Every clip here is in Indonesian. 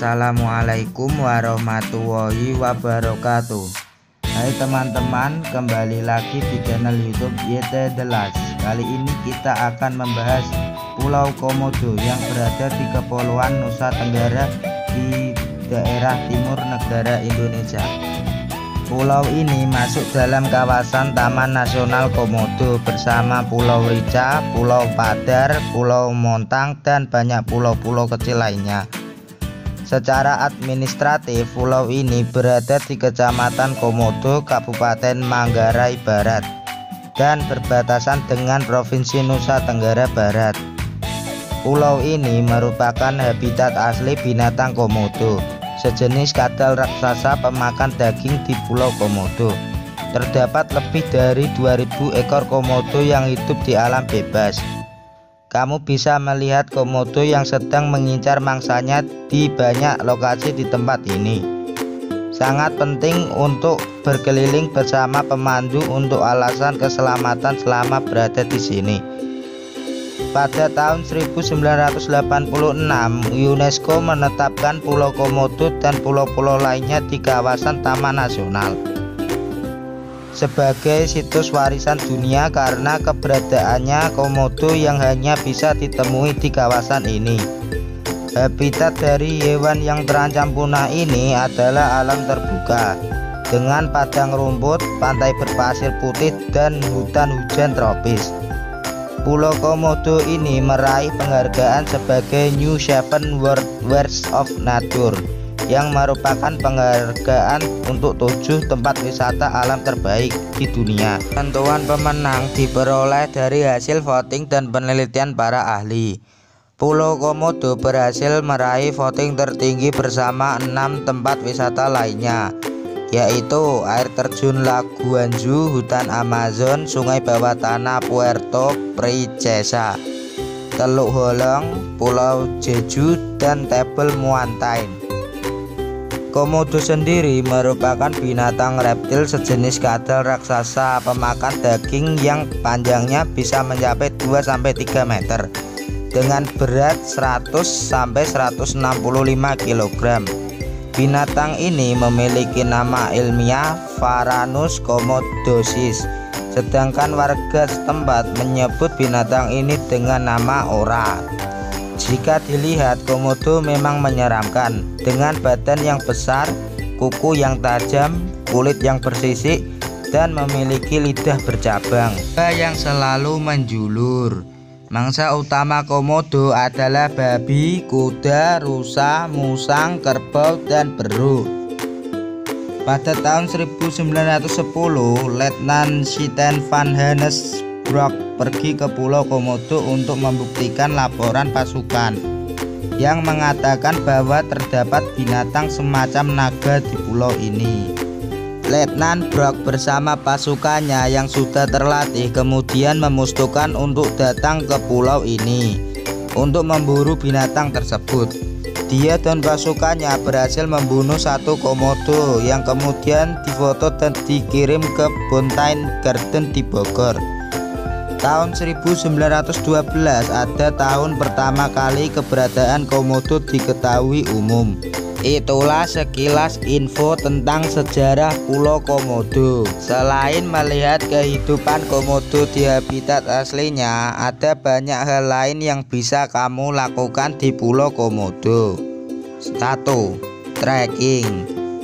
Assalamualaikum warahmatullahi wabarakatuh. Hai teman-teman, kembali lagi di channel YouTube YT The Last. Kali ini kita akan membahas Pulau Komodo yang berada di Kepulauan Nusa Tenggara di daerah timur negara Indonesia. Pulau ini masuk dalam kawasan Taman Nasional Komodo bersama Pulau Rica, Pulau Padar, Pulau Montang, dan banyak pulau-pulau kecil lainnya. Secara administratif, pulau ini berada di Kecamatan Komodo, Kabupaten Manggarai Barat, dan berbatasan dengan Provinsi Nusa Tenggara Barat. Pulau ini merupakan habitat asli binatang Komodo, sejenis kadal raksasa pemakan daging di Pulau Komodo. Terdapat lebih dari 2000 ekor komodo yang hidup di alam bebas. Kamu bisa melihat komodo yang sedang mengincar mangsanya di banyak lokasi di tempat ini. Sangat penting untuk berkeliling bersama pemandu untuk alasan keselamatan selama berada di sini. Pada tahun 1986, UNESCO menetapkan Pulau Komodo dan pulau-pulau lainnya di kawasan Taman Nasional sebagai situs warisan dunia karena keberadaannya komodo yang hanya bisa ditemui di kawasan ini. Habitat dari hewan yang terancam punah ini adalah alam terbuka dengan padang rumput, pantai berpasir putih, dan hutan hujan tropis. Pulau Komodo ini meraih penghargaan sebagai New Seven World Wonders of Nature, yang merupakan penghargaan untuk 7 tempat wisata alam terbaik di dunia. Tentuan pemenang diperoleh dari hasil voting dan penelitian para ahli. Pulau Komodo berhasil meraih voting tertinggi bersama 6 tempat wisata lainnya, yaitu air terjun Lagu Anju, hutan Amazon, sungai bawah tanah Puerto Princesa, Teluk Holong, Pulau Jeju, dan Table Mountain. Komodo sendiri merupakan binatang reptil sejenis kadal raksasa pemakan daging yang panjangnya bisa mencapai 2-3 meter dengan berat 100-165 kg. Binatang ini memiliki nama ilmiah Varanus komodosis, sedangkan warga setempat menyebut binatang ini dengan nama ora. Jika dilihat, komodo memang menyeramkan dengan badan yang besar, kuku yang tajam, kulit yang bersisik, dan memiliki lidah bercabang yang selalu menjulur. Mangsa utama komodo adalah babi, kuda, rusa, musang, kerbau, dan beru. Pada tahun 1910, Letnan Siten van Hannes Broek pergi ke Pulau Komodo untuk membuktikan laporan pasukan yang mengatakan bahwa terdapat binatang semacam naga di pulau ini. Letnan Broek bersama pasukannya yang sudah terlatih kemudian memutuskan untuk datang ke pulau ini untuk memburu binatang tersebut. Dia dan pasukannya berhasil membunuh 1 komodo yang kemudian difoto dan dikirim ke Botanic Garden di Bogor. Tahun 1912 ada tahun pertama kali keberadaan komodo diketahui umum. Itulah sekilas info tentang sejarah Pulau Komodo. Selain melihat kehidupan komodo di habitat aslinya, ada banyak hal lain yang bisa kamu lakukan di Pulau Komodo. 1. Trekking.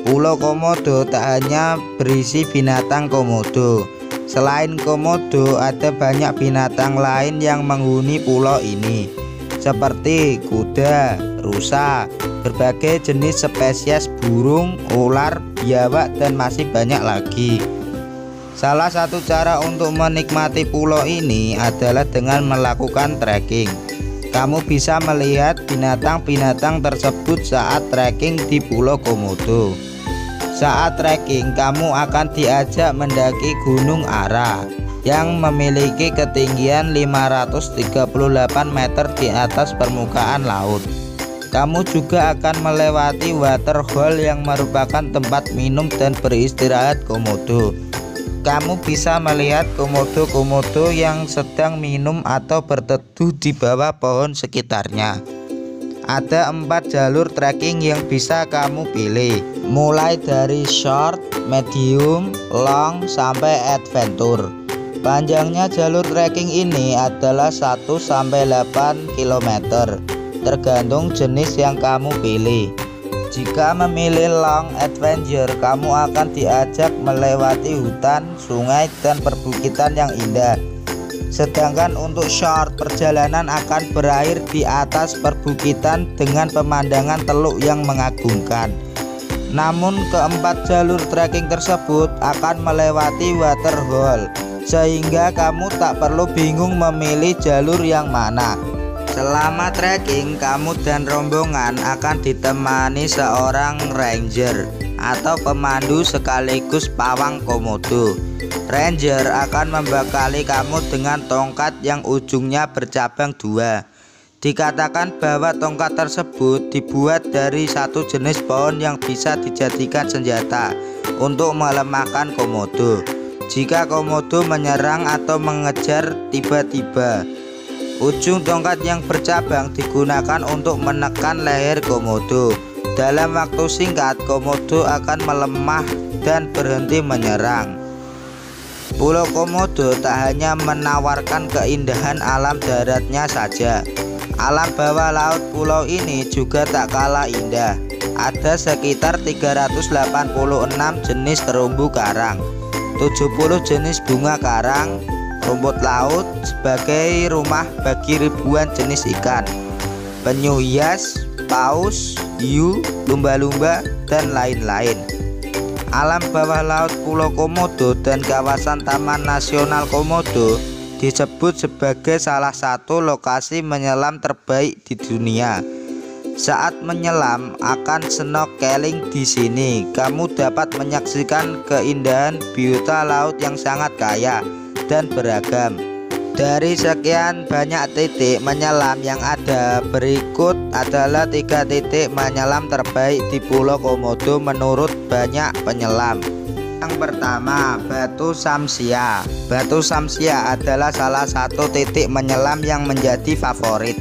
Pulau Komodo tak hanya berisi binatang komodo. Selain komodo, ada banyak binatang lain yang menghuni pulau ini, seperti kuda, rusa, berbagai jenis spesies burung, ular, biawak, dan masih banyak lagi. Salah satu cara untuk menikmati pulau ini adalah dengan melakukan trekking. Kamu bisa melihat binatang-binatang tersebut saat trekking di Pulau Komodo. Saat trekking, kamu akan diajak mendaki Gunung Ara yang memiliki ketinggian 538 meter di atas permukaan laut. Kamu juga akan melewati waterhole yang merupakan tempat minum dan beristirahat komodo. Kamu bisa melihat komodo-komodo yang sedang minum atau berteduh di bawah pohon sekitarnya. Ada 4 jalur trekking yang bisa kamu pilih, mulai dari short, medium, long, sampai adventure. Panjangnya jalur trekking ini adalah 1-8 km, tergantung jenis yang kamu pilih. Jika memilih long adventure, kamu akan diajak melewati hutan, sungai, dan perbukitan yang indah. Sedangkan untuk short, perjalanan akan berakhir di atas perbukitan dengan pemandangan teluk yang mengagumkan. Namun keempat jalur trekking tersebut akan melewati waterhole, sehingga kamu tak perlu bingung memilih jalur yang mana. Selama trekking, kamu dan rombongan akan ditemani seorang ranger atau pemandu sekaligus pawang komodo. Ranger akan membekali kamu dengan tongkat yang ujungnya bercabang 2. Dikatakan bahwa tongkat tersebut dibuat dari satu jenis pohon yang bisa dijadikan senjata untuk melemahkan komodo jika komodo menyerang atau mengejar tiba-tiba. Ujung tongkat yang bercabang digunakan untuk menekan leher komodo. Dalam waktu singkat, komodo akan melemah dan berhenti menyerang. Pulau Komodo tak hanya menawarkan keindahan alam daratnya saja. Alam bawah laut pulau ini juga tak kalah indah. Ada sekitar 386 jenis terumbu karang, 70 jenis bunga karang, rumput laut sebagai rumah bagi ribuan jenis ikan, penyu hias, paus, hiu, lumba-lumba, dan lain-lain. Alam bawah laut Pulau Komodo dan kawasan Taman Nasional Komodo disebut sebagai salah satu lokasi menyelam terbaik di dunia. Saat menyelam akan snorkeling di sini, kamu dapat menyaksikan keindahan biota laut yang sangat kaya dan beragam. Dari sekian banyak titik menyelam yang ada, berikut adalah 3 titik menyelam terbaik di Pulau Komodo menurut banyak penyelam. Yang pertama, Batu Samsia. Batu Samsia adalah salah satu titik menyelam yang menjadi favorit.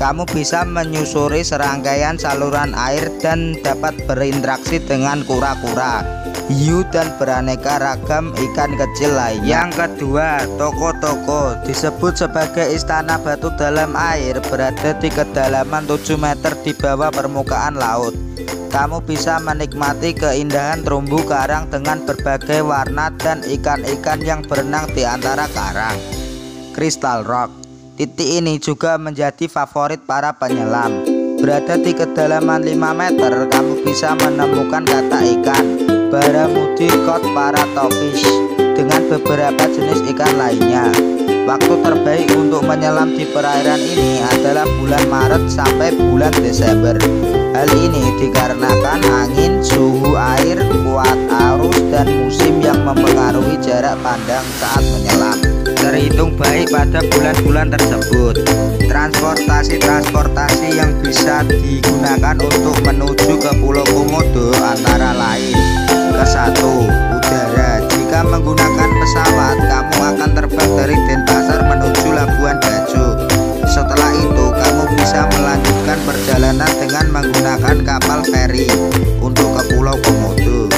Kamu bisa menyusuri serangkaian saluran air dan dapat berinteraksi dengan kura-kura, hiu, dan beraneka ragam ikan kecil lainnya. Yang kedua, Toko-Toko. Disebut sebagai istana batu dalam air, berada di kedalaman 7 meter di bawah permukaan laut. Kamu bisa menikmati keindahan terumbu karang dengan berbagai warna dan ikan-ikan yang berenang di antara karang. Crystal Rock. Titik ini juga menjadi favorit para penyelam. Berada di kedalaman 5 meter, kamu bisa menemukan katak ikan, Barramundi cod parrotfish, dengan beberapa jenis ikan lainnya. Waktu terbaik untuk menyelam di perairan ini adalah bulan Maret sampai bulan Desember. Hal ini dikarenakan angin, suhu air, kuat arus, dan musim yang mempengaruhi jarak pandang saat menyelam terhitung baik pada bulan-bulan tersebut. Transportasi yang bisa digunakan untuk menuju ke Pulau Komodo antara lain: ke-1, udara. Jika menggunakan pesawat, kamu akan terbang dari Denpasar menuju Labuan Bajo. Setelah itu, kamu bisa melanjutkan perjalanan dengan menggunakan kapal feri untuk ke Pulau Komodo.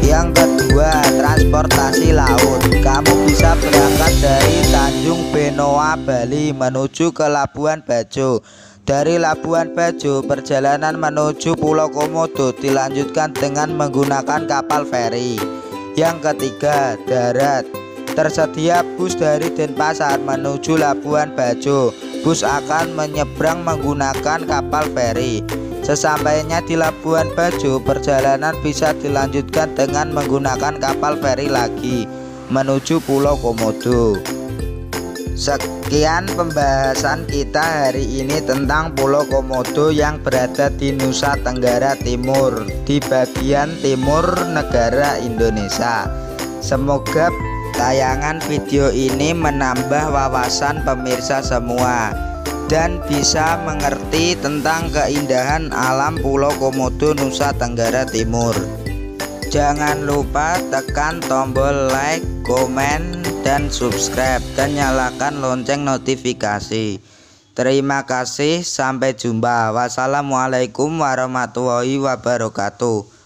Yang kedua, transportasi laut. Kamu bisa berangkat dari Tanjung Benoa, Bali menuju ke Labuan Bajo. Dari Labuan Bajo, perjalanan menuju Pulau Komodo dilanjutkan dengan menggunakan kapal feri. Yang ketiga, darat. Tersedia bus dari Denpasar menuju Labuan Bajo. Bus akan menyeberang menggunakan kapal feri. Sesampainya di Labuan Bajo, perjalanan bisa dilanjutkan dengan menggunakan kapal feri lagi menuju Pulau Komodo. Sekian pembahasan kita hari ini tentang Pulau Komodo yang berada di Nusa Tenggara Timur, di bagian timur negara Indonesia. Semoga tayangan video ini menambah wawasan pemirsa semua dan bisa mengerti tentang keindahan alam Pulau Komodo, Nusa Tenggara Timur. Jangan lupa tekan tombol like, komen, dan subscribe, dan nyalakan lonceng notifikasi. Terima kasih, sampai jumpa. Wassalamualaikum warahmatullahi wabarakatuh.